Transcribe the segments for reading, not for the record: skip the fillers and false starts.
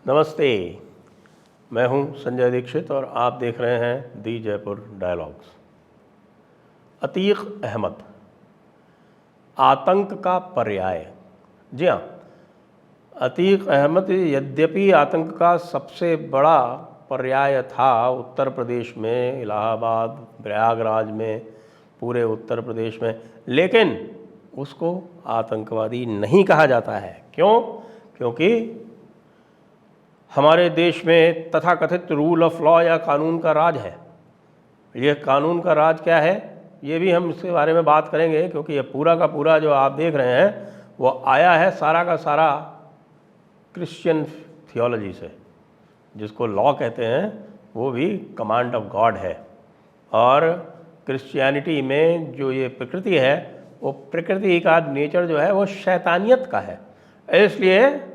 नमस्ते, मैं हूं संजय दीक्षित और आप देख रहे हैं दी जयपुर डायलॉग्स। अतीक अहमद, आतंक का पर्याय। जी हाँ, अतीक अहमद यद्यपि आतंक का सबसे बड़ा पर्याय था उत्तर प्रदेश में, इलाहाबाद, प्रयागराज में, पूरे उत्तर प्रदेश में, लेकिन उसको आतंकवादी नहीं कहा जाता है। क्यों? क्योंकि हमारे देश में तथाकथित रूल ऑफ लॉ या कानून का राज है। ये कानून का राज क्या है, ये भी हम इसके बारे में बात करेंगे, क्योंकि ये पूरा का पूरा जो आप देख रहे हैं वो आया है सारा का सारा क्रिश्चियन थियोलॉजी से। जिसको लॉ कहते हैं वो भी कमांड ऑफ गॉड है। और क्रिश्चियनिटी में जो ये प्रकृति है, वो प्रकृति का नेचर जो है वो शैतानियत का है। इसलिए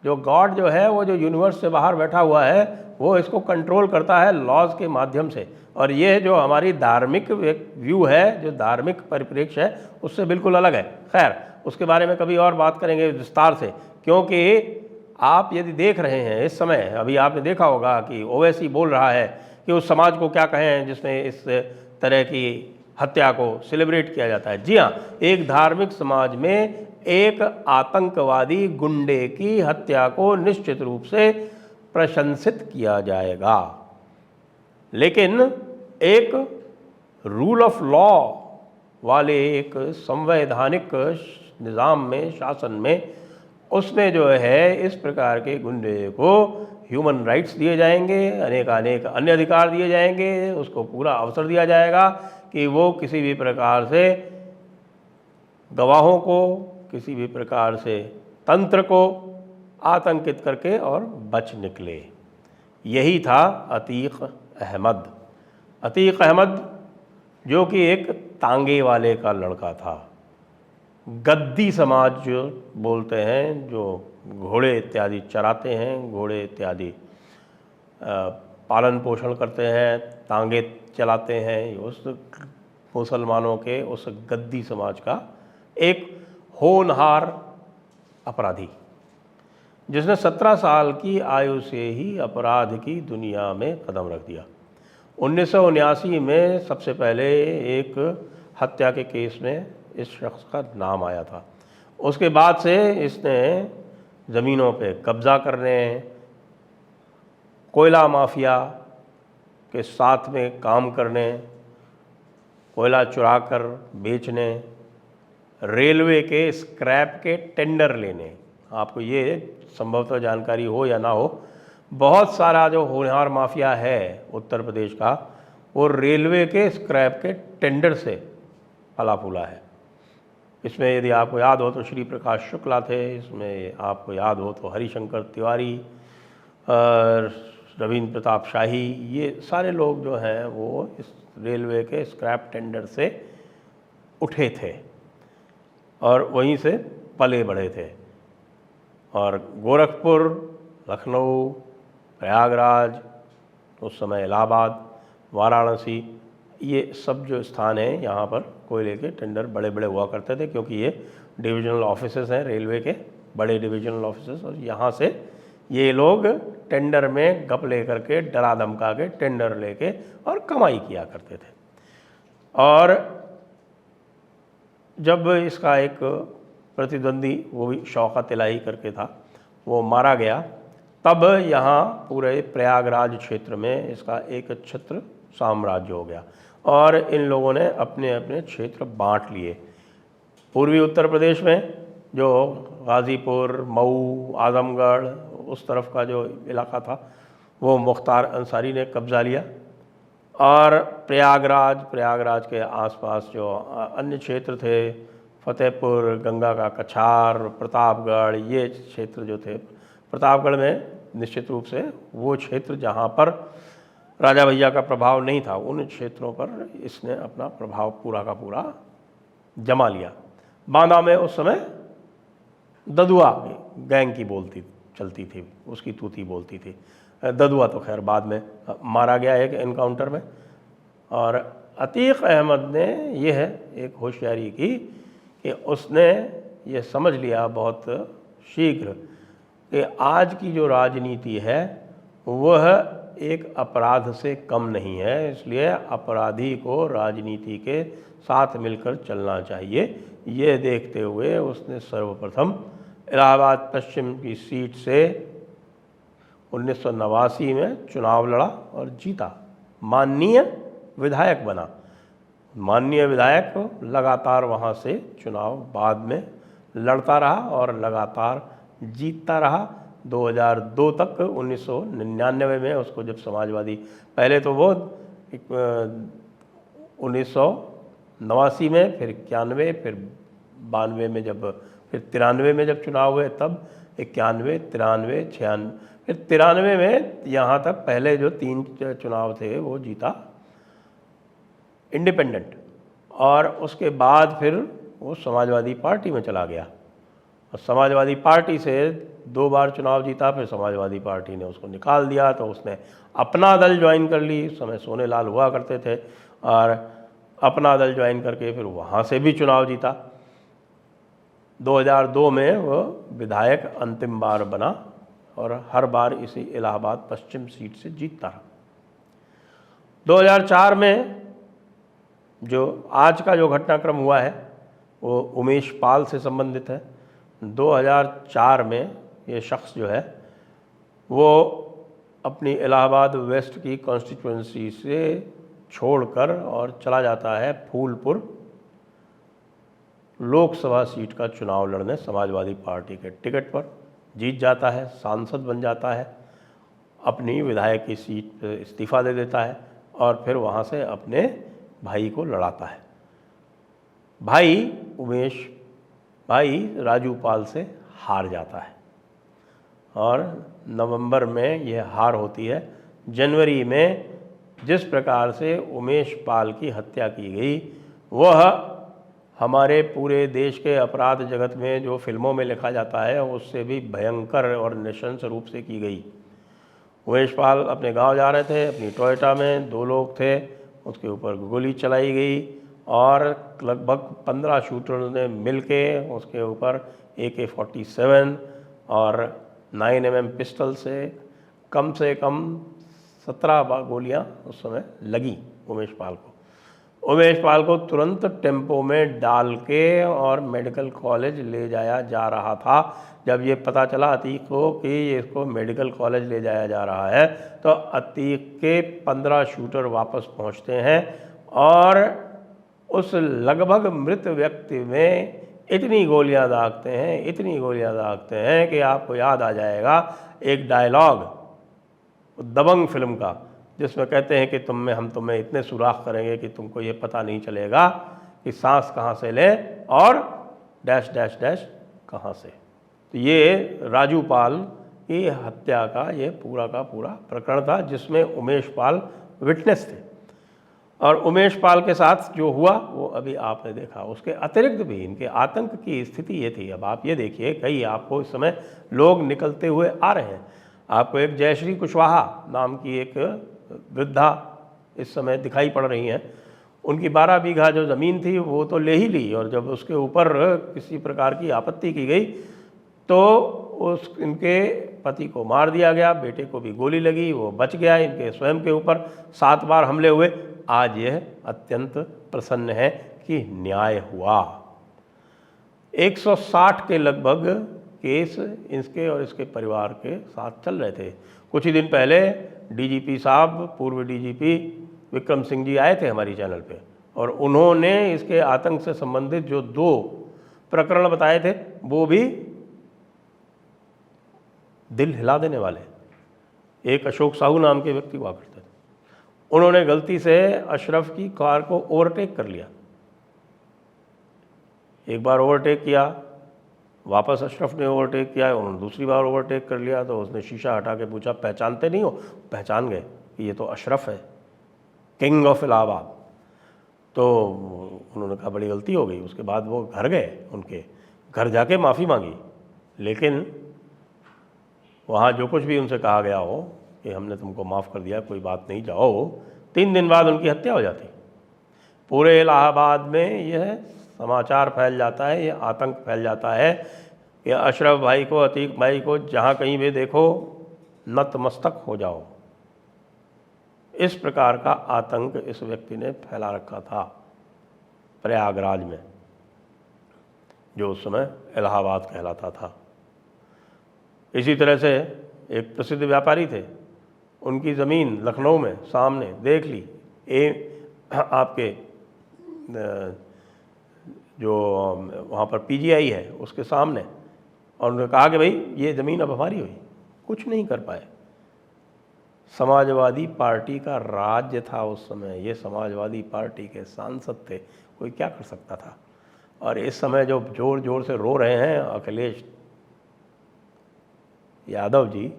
जो गॉड जो है वो जो यूनिवर्स से बाहर बैठा हुआ है वो इसको कंट्रोल करता है लॉज के माध्यम से। और ये जो हमारी धार्मिक व्यू है, जो धार्मिक परिप्रेक्ष्य है, उससे बिल्कुल अलग है। खैर, उसके बारे में कभी और बात करेंगे विस्तार से, क्योंकि आप यदि देख रहे हैं इस समय, अभी आपने देखा होगा कि ओवैसी बोल रहा है कि उस समाज को क्या कहें जिसमें इस तरह की हत्या को सेलिब्रेट किया जाता है। जी हाँ, एक धार्मिक समाज में एक आतंकवादी गुंडे की हत्या को निश्चित रूप से प्रशंसित किया जाएगा, लेकिन एक रूल ऑफ लॉ वाले एक संवैधानिक निज़ाम में, शासन में, उसमें जो है इस प्रकार के गुंडे को ह्यूमन राइट्स दिए जाएंगे, अनेक अन्य अधिकार दिए जाएंगे, उसको पूरा अवसर दिया जाएगा कि वो किसी भी प्रकार से गवाहों को, किसी भी प्रकार से तंत्र को आतंकित करके और बच निकले। यही था अतीक अहमद। अतीक अहमद जो कि एक तांगे वाले का लड़का था, गद्दी समाज जो बोलते हैं, जो घोड़े इत्यादि चराते हैं, घोड़े इत्यादि पालन पोषण करते हैं, तांगे चलाते हैं, उस मुसलमानों के उस गद्दी समाज का एक होनहार अपराधी, जिसने 17 साल की आयु से ही अपराध की दुनिया में कदम रख दिया। 1979 में सबसे पहले एक हत्या के केस में इस शख्स का नाम आया था। उसके बाद से इसने ज़मीनों पे कब्ज़ा करने, कोयला माफिया के साथ में काम करने, कोयला चुरा कर बेचने, रेलवे के स्क्रैप के टेंडर लेने। आपको ये संभवतः जानकारी हो या ना हो, बहुत सारा जो होनहार माफिया है उत्तर प्रदेश का, वो रेलवे के स्क्रैप के टेंडर से फला फूला है। इसमें यदि आपको याद हो तो श्री प्रकाश शुक्ला थे, इसमें आपको याद हो तो हरिशंकर तिवारी, रविंद्र प्रताप शाही, ये सारे लोग जो हैं वो इस रेलवे के स्क्रैप टेंडर से उठे थे और वहीं से पले बढ़े थे। और गोरखपुर, लखनऊ, प्रयागराज, उस समय इलाहाबाद, वाराणसी, ये सब जो स्थान हैं, यहाँ पर कोयले के टेंडर बड़े बड़े हुआ करते थे, क्योंकि ये डिविजनल ऑफिसेस हैं रेलवे के, बड़े डिविजनल ऑफिसेस। और यहाँ से ये लोग टेंडर में गप ले करके, डरा धमका के टेंडर लेके और कमाई किया करते थे। और जब इसका एक प्रतिद्वंदी, वो भी शौकत इलाही करके था, वो मारा गया, तब यहाँ पूरे प्रयागराज क्षेत्र में इसका एक छत्र साम्राज्य हो गया और इन लोगों ने अपने अपने क्षेत्र बांट लिए। पूर्वी उत्तर प्रदेश में जो गाज़ीपुर, मऊ, आजमगढ़, उस तरफ का जो इलाका था वो मुख्तार अंसारी ने कब्ज़ा लिया। और प्रयागराज के आसपास जो अन्य क्षेत्र थे, फतेहपुर, गंगा का कछार, प्रतापगढ़, ये क्षेत्र जो थे, प्रतापगढ़ में निश्चित रूप से वो क्षेत्र जहाँ पर राजा भैया का प्रभाव नहीं था, उन क्षेत्रों पर इसने अपना प्रभाव पूरा का पूरा जमा लिया। बांदा में उस समय ददुआ गैंग की बोलती चलती थी, उसकी तूती बोलती थी। ददुआ तो खैर बाद में मारा गया एक एनकाउंटर में। और अतीक अहमद ने यह एक होशियारी की कि उसने ये समझ लिया बहुत शीघ्र कि आज की जो राजनीति है वह एक अपराध से कम नहीं है, इसलिए अपराधी को राजनीति के साथ मिलकर चलना चाहिए। ये देखते हुए उसने सर्वप्रथम इलाहाबाद पश्चिम की सीट से 1989 में चुनाव लड़ा और जीता, माननीय विधायक बना। माननीय विधायक लगातार वहाँ से चुनाव बाद में लड़ता रहा और लगातार जीतता रहा 2002 तक। 1999 में उसको जब समाजवादी, पहले तो वो 1989 में, फिर 91, फिर 92 में, फिर 93 में जब चुनाव हुए तब 91, 93, 96, फिर 93 में यहाँ तक पहले जो 3 चुनाव थे वो जीता इंडिपेंडेंट, और उसके बाद फिर वो समाजवादी पार्टी में चला गया और समाजवादी पार्टी से 2 बार चुनाव जीता। फिर समाजवादी पार्टी ने उसको निकाल दिया तो उसने अपना दल ज्वाइन कर ली। उस समय सोनेलाल हुआ करते थे और अपना दल ज्वाइन करके फिर वहाँ से भी चुनाव जीता। 2002 में वो विधायक अंतिम बार बना और हर बार इसी इलाहाबाद पश्चिम सीट से जीतता रहा। 2004 में जो आज का जो घटनाक्रम हुआ है वो उमेश पाल से संबंधित है। 2004 में ये शख्स जो है वो अपनी इलाहाबाद वेस्ट की कॉन्स्टिट्यूंसी से छोड़कर और चला जाता है फूलपुर लोकसभा सीट का चुनाव लड़ने समाजवादी पार्टी के टिकट पर, जीत जाता है, सांसद बन जाता है, अपनी विधायक की सीट पर इस्तीफ़ा दे देता है और फिर वहाँ से अपने भाई को लड़ाता है। भाई उमेश, भाई राजू पाल से हार जाता है और नवंबर में यह हार होती है। जनवरी में जिस प्रकार से उमेश पाल की हत्या की गई वह हमारे पूरे देश के अपराध जगत में जो फिल्मों में लिखा जाता है उससे भी भयंकर और नृशंस रूप से की गई। उमेश पाल अपने गांव जा रहे थे, अपनी टोयोटा में 2 लोग थे, उसके ऊपर गोली चलाई गई और लगभग 15 शूटर्स ने मिलके उसके ऊपर AK-47 और 9mm पिस्टल से कम 17 गोलियां उस समय लगी उमेश पाल को। उमेश पाल को तुरंत टेम्पो में डाल के और मेडिकल कॉलेज ले जाया जा रहा था। जब ये पता चला अतीक को कि इसको मेडिकल कॉलेज ले जाया जा रहा है तो अतीक के 15 शूटर वापस पहुंचते हैं और उस लगभग मृत व्यक्ति में इतनी गोलियां दागते हैं कि आपको याद आ जाएगा एक डायलॉग दबंग फिल्म का, जिसमें कहते हैं कि हम तुम्हें इतने सुराख करेंगे कि तुमको ये पता नहीं चलेगा कि सांस कहाँ से लें और डैश डैश डैश कहाँ से। तो ये राजू पाल की हत्या का ये पूरा का पूरा प्रकरण था जिसमें उमेश पाल विटनेस थे। और उमेश पाल के साथ जो हुआ वो अभी आपने देखा। उसके अतिरिक्त भी इनके आतंक की स्थिति ये थी। अब आप ये देखिए, कई आपको इस समय लोग निकलते हुए आ रहे हैं। आपको एक जयश्री कुशवाहा नाम की एक वृद्धा इस समय दिखाई पड़ रही हैं। उनकी 12 बीघा जो ज़मीन थी वो तो ले ही ली और जब उसके ऊपर किसी प्रकार की आपत्ति की गई तो इनके पति को मार दिया गया, बेटे को भी गोली लगी, वो बच गया। इनके स्वयं के ऊपर 7 बार हमले हुए। आज यह अत्यंत प्रसन्न है कि न्याय हुआ। 160 के लगभग केस इसके और इसके परिवार के साथ चल रहे थे। कुछ ही दिन पहले DGP साहब, पूर्व DGP विक्रम सिंह जी आए थे हमारी चैनल पे और उन्होंने इसके आतंक से संबंधित जो 2 प्रकरण बताए थे वो भी दिल हिला देने वाले। एक अशोक साहू नाम के व्यक्ति हुआ करते थे, उन्होंने गलती से अशरफ की कार को ओवरटेक कर लिया। एक बार ओवरटेक किया, वापस अशरफ ने ओवरटेक किया, उन्होंने दूसरी बार ओवरटेक कर लिया तो उसने शीशा हटा के पूछा पहचानते नहीं हो? पहचान गए कि ये तो अशरफ है, किंग ऑफ इलाहाबाद। तो उन्होंने कहा बड़ी गलती हो गई। उसके बाद वो घर गए, उनके घर जाके माफ़ी मांगी, लेकिन वहाँ जो कुछ भी उनसे कहा गया हो कि हमने तुमको माफ़ कर दिया, कोई बात नहीं, जाओ, 3 दिन बाद उनकी हत्या हो जाती। पूरे इलाहाबाद में यह समाचार फैल जाता है, यह आतंक फैल जाता है या अशरफ भाई को, अतीक भाई को जहाँ कहीं भी देखो नतमस्तक हो जाओ। इस प्रकार का आतंक इस व्यक्ति ने फैला रखा था प्रयागराज में, जो उस समय इलाहाबाद कहलाता था। इसी तरह से एक प्रसिद्ध व्यापारी थे, उनकी ज़मीन लखनऊ में सामने देख ली, आपके जो वहाँ पर पीजीआई है उसके सामने, और उन्होंने कहा कि भाई ये ज़मीन अब हमारी हुई। कुछ नहीं कर पाए। समाजवादी पार्टी का राज्य था उस समय, ये समाजवादी पार्टी के सांसद थे, कोई क्या कर सकता था। और इस समय जो जोर जोर से रो रहे हैं अखिलेश यादव जी,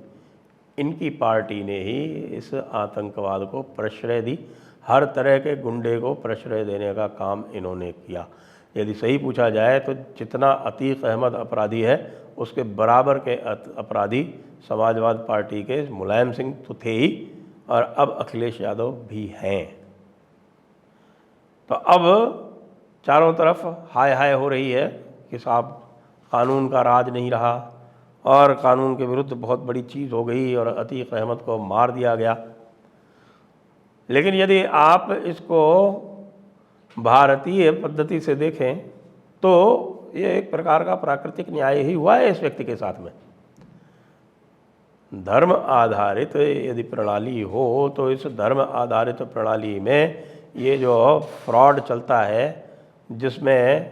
इनकी पार्टी ने ही इस आतंकवाद को प्रश्रय दी। हर तरह के गुंडे को प्रश्रय देने का काम इन्होंने किया। यदि सही पूछा जाए तो जितना अतीक अहमद अपराधी है उसके बराबर के अपराधी समाजवाद पार्टी के मुलायम सिंह तो थे ही, और अब अखिलेश यादव भी हैं। तो अब चारों तरफ हाय हाय हो रही है कि साहब कानून का राज नहीं रहा और कानून के विरुद्ध बहुत बड़ी चीज़ हो गई और अतीक अहमद को मार दिया गया। लेकिन यदि आप इसको भारतीय पद्धति से देखें तो ये एक प्रकार का प्राकृतिक न्याय ही हुआ है इस व्यक्ति के साथ में। धर्म आधारित यदि प्रणाली हो तो इस धर्म आधारित प्रणाली में ये जो फ्रॉड चलता है, जिसमें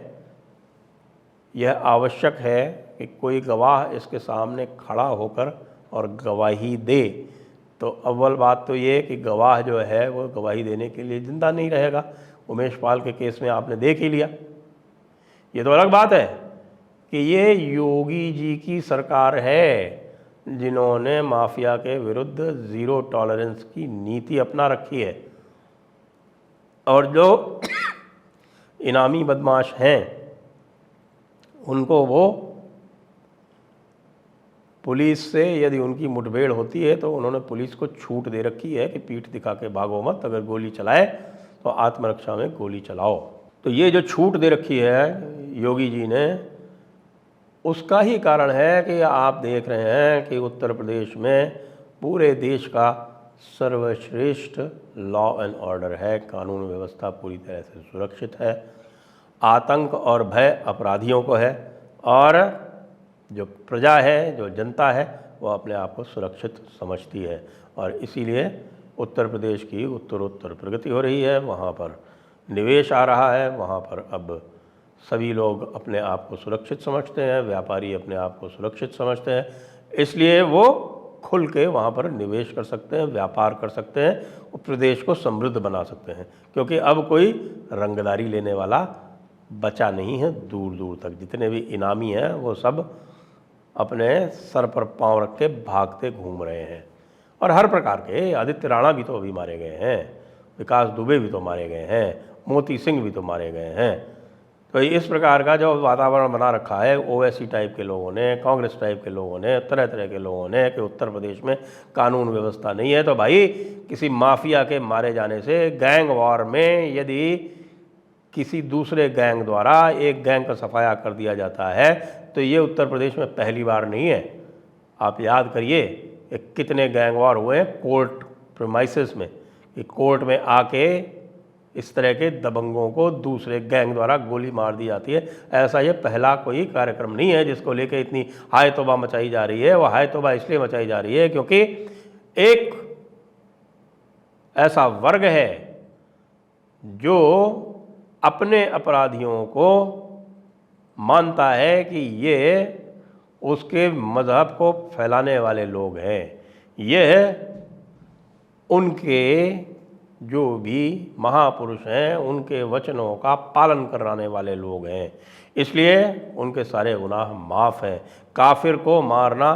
यह आवश्यक है कि कोई गवाह इसके सामने खड़ा होकर और गवाही दे, तो अव्वल बात तो ये कि गवाह जो है वो गवाही देने के लिए जिंदा नहीं रहेगा। उमेश पाल के केस में आपने देख ही लिया। ये तो अलग बात है कि ये योगी जी की सरकार है जिन्होंने माफिया के विरुद्ध ज़ीरो टॉलरेंस की नीति अपना रखी है, और जो इनामी बदमाश हैं उनको वो पुलिस से यदि उनकी मुठभेड़ होती है तो उन्होंने पुलिस को छूट दे रखी है कि पीठ दिखा के भागो मत, अगर गोली चलाए तो आत्मरक्षा में गोली चलाओ। तो ये जो छूट दे रखी है योगी जी ने, उसका ही कारण है कि आप देख रहे हैं कि उत्तर प्रदेश में पूरे देश का सर्वश्रेष्ठ लॉ एंड ऑर्डर है, कानून व्यवस्था पूरी तरह से सुरक्षित है, आतंक और भय अपराधियों को है, और जो प्रजा है, जो जनता है, वो अपने आप को सुरक्षित समझती है। और इसीलिए उत्तर प्रदेश की उत्तरोत्तर प्रगति हो रही है, वहाँ पर निवेश आ रहा है, वहाँ पर अब सभी लोग अपने आप को सुरक्षित समझते हैं, व्यापारी अपने आप को सुरक्षित समझते हैं, इसलिए वो खुल के वहाँ पर निवेश कर सकते हैं, व्यापार कर सकते हैं और प्रदेश को समृद्ध बना सकते हैं। क्योंकि अब कोई रंगदारी लेने वाला बचा नहीं है दूर दूर तक। जितने भी इनामी हैं वो सब अपने सर पर पांव रख के भागते घूम रहे हैं। और हर प्रकार के, आदित्य राणा भी तो अभी मारे गए हैं, विकास दुबे भी तो मारे गए हैं, मोती सिंह भी तो मारे गए हैं। तो इस प्रकार का जो वातावरण बना रखा है ओवैसी टाइप के लोगों ने, कांग्रेस टाइप के लोगों ने, तरह तरह के लोगों ने कि उत्तर प्रदेश में कानून व्यवस्था नहीं है, तो भाई किसी माफिया के मारे जाने से, गैंग वॉर में यदि किसी दूसरे गैंग द्वारा एक गैंग का सफाया कर दिया जाता है तो ये उत्तर प्रदेश में पहली बार नहीं है। आप याद करिए कितने गैंग वॉर हुए हैं कोर्ट प्रीमाइसेस में, कि कोर्ट में आके इस तरह के दबंगों को दूसरे गैंग द्वारा गोली मार दी जाती है। ऐसा ये पहला कोई कार्यक्रम नहीं है जिसको लेके इतनी हाय तौबा मचाई जा रही है। वो हाय तौबा इसलिए मचाई जा रही है क्योंकि एक ऐसा वर्ग है जो अपने अपराधियों को मानता है कि ये उसके मज़हब को फैलाने वाले लोग हैं, यह उनके जो भी महापुरुष हैं उनके वचनों का पालन कराने वाले लोग हैं, इसलिए उनके सारे गुनाह माफ़ हैं। काफिर को मारना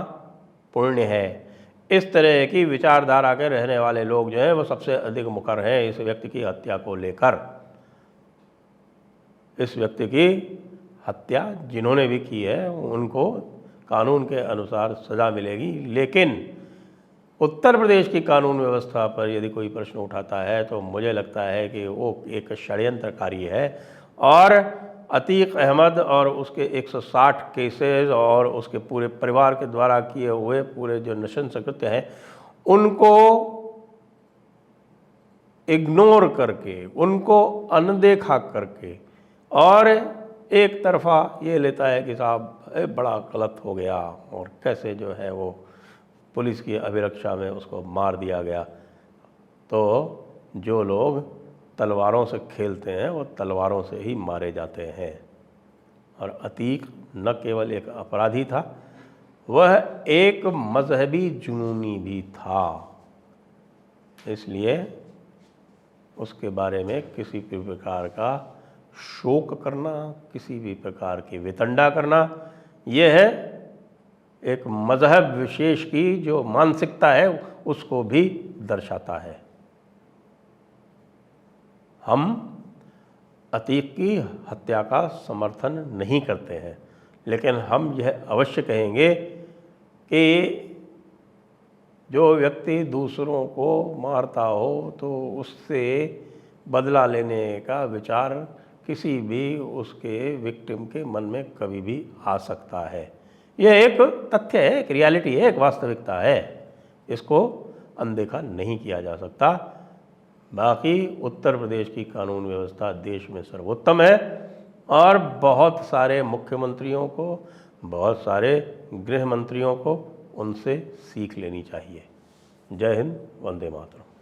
पुण्य है। इस तरह की विचारधारा के रहने वाले लोग जो हैं वो सबसे अधिक मुखर हैं इस व्यक्ति की हत्या को लेकर। इस व्यक्ति की हत्या जिन्होंने भी की है उनको कानून के अनुसार सज़ा मिलेगी, लेकिन उत्तर प्रदेश की कानून व्यवस्था पर यदि कोई प्रश्न उठाता है तो मुझे लगता है कि वो एक षड्यंत्रकारी है और अतीक अहमद और उसके 160 केसेस और उसके पूरे परिवार के द्वारा किए हुए पूरे जो नृशंस कृत्य हैं उनको इग्नोर करके, उनको अनदेखा करके और एक तरफा ये लेता है कि साहब बड़ा गलत हो गया और कैसे जो है वो पुलिस की अभिरक्षा में उसको मार दिया गया। तो जो लोग तलवारों से खेलते हैं वो तलवारों से ही मारे जाते हैं। और अतीक न केवल एक अपराधी था, वह एक मजहबी जुनूनी भी था। इसलिए उसके बारे में किसी भी प्रकार का शोक करना, किसी भी प्रकार की वितंडा करना, यह है एक मजहब विशेष की जो मानसिकता है उसको भी दर्शाता है। हम अतीक की हत्या का समर्थन नहीं करते हैं, लेकिन हम यह अवश्य कहेंगे कि जो व्यक्ति दूसरों को मारता हो तो उससे बदला लेने का विचार किसी भी उसके विक्टिम के मन में कभी भी आ सकता है। यह एक तथ्य है, एक रियलिटी है, एक वास्तविकता है, इसको अनदेखा नहीं किया जा सकता। बाकी उत्तर प्रदेश की कानून व्यवस्था देश में सर्वोत्तम है और बहुत सारे मुख्यमंत्रियों को, बहुत सारे गृह मंत्रियों को उनसे सीख लेनी चाहिए। जय हिंद, वंदे मातरम।